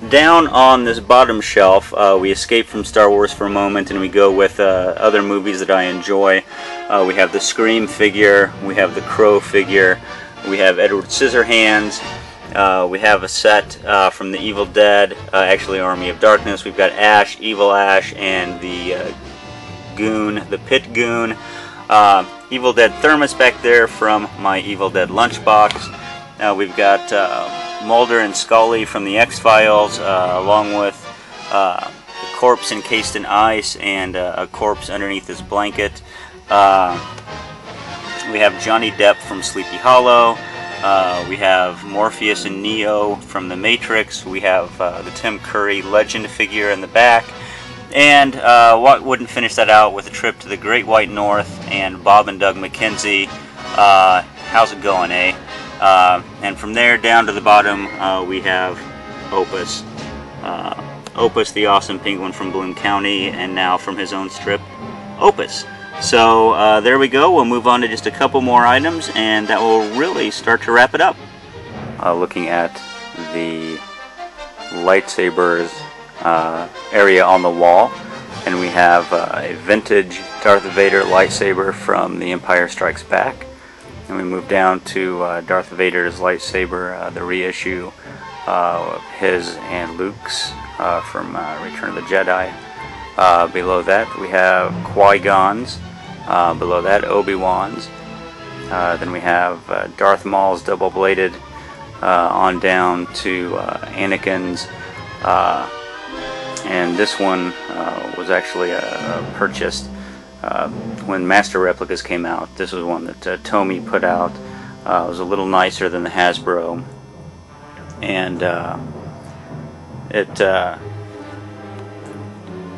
Down on this bottom shelf, we escape from Star Wars for a moment and we go with other movies that I enjoy. We have the Scream figure, we have the Crow figure, we have Edward Scissorhands, we have a set from the Evil Dead, actually Army of Darkness. We've got Ash, Evil Ash, and the Goon, the Pit Goon. Evil Dead Thermos back there from my Evil Dead lunchbox. We've got Mulder and Scully from the X-Files, along with the corpse encased in ice and a corpse underneath this blanket. We have Johnny Depp from Sleepy Hollow. We have Morpheus and Neo from The Matrix. We have the Tim Curry Legend figure in the back. And what wouldn't finish that out with a trip to the Great White North and Bob and Doug McKenzie. How's it going, eh? And from there down to the bottom we have Opus. Opus, the awesome penguin from Bloom County, and now from his own strip, Opus. So there we go. We'll move on to just a couple more items and that will really start to wrap it up. Looking at the lightsabers area on the wall, and we have a vintage Darth Vader lightsaber from The Empire Strikes Back. And we move down to Darth Vader's lightsaber, the reissue of his and Luke's from Return of the Jedi. Below that we have Qui-Gon's. Below that, Obi-Wan's. Then we have Darth Maul's double-bladed on down to Anakin's. And this one was actually purchased when Master Replicas came out. This was one that Tomy put out. It was a little nicer than the Hasbro, and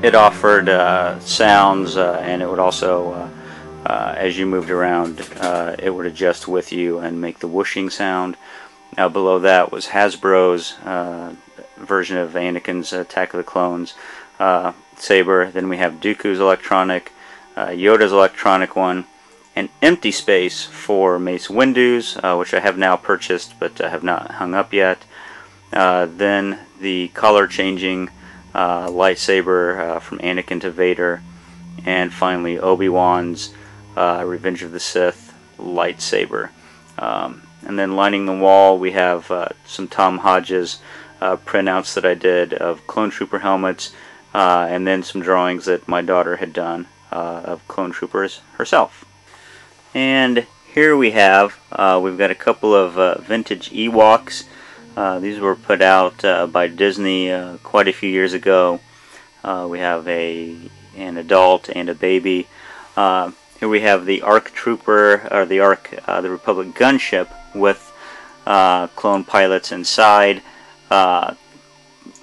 it offered sounds, and it would also, as you moved around, it would adjust with you and make the whooshing sound. Now below that was Hasbro's version of Anakin's Attack of the Clones saber. Then we have Dooku's electronic, Yoda's electronic one, an empty space for Mace Windu's, which I have now purchased but have not hung up yet. Then the color changing lightsaber from Anakin to Vader, and finally Obi-Wan's Revenge of the Sith lightsaber. And then lining the wall we have some Tom Hodges printouts that I did of Clone Trooper helmets, and then some drawings that my daughter had done of Clone Troopers herself. And here we have, we've got a couple of vintage Ewoks. These were put out by Disney quite a few years ago. We have an adult and a baby. Here we have the ARC Trooper, or the ARC, the Republic gunship with clone pilots inside.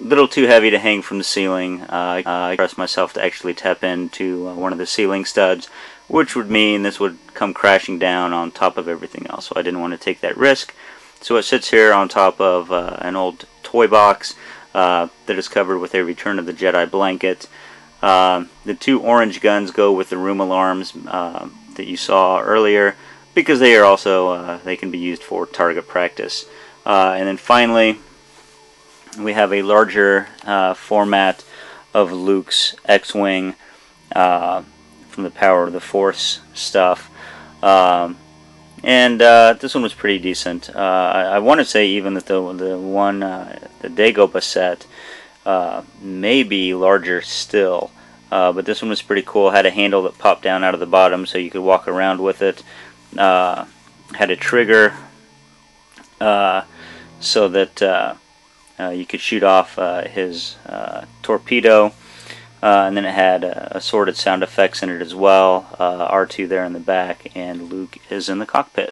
Little too heavy to hang from the ceiling. I pressed myself to actually tap into one of the ceiling studs, which would mean this would come crashing down on top of everything else, so I didn't want to take that risk. So it sits here on top of an old toy box that is covered with a Return of the Jedi blanket. The two orange guns go with the room alarms that you saw earlier, because they are also they can be used for target practice. And then finally we have a larger format of Luke's X-Wing from the Power of the Force stuff. And this one was pretty decent. I want to say even that the one, the Dagobah set, may be larger still. But this one was pretty cool. Had a handle that popped down out of the bottom so you could walk around with it. Had a trigger so that you could shoot off his torpedo. And then it had assorted sound effects in it as well. R2 there in the back, and Luke is in the cockpit.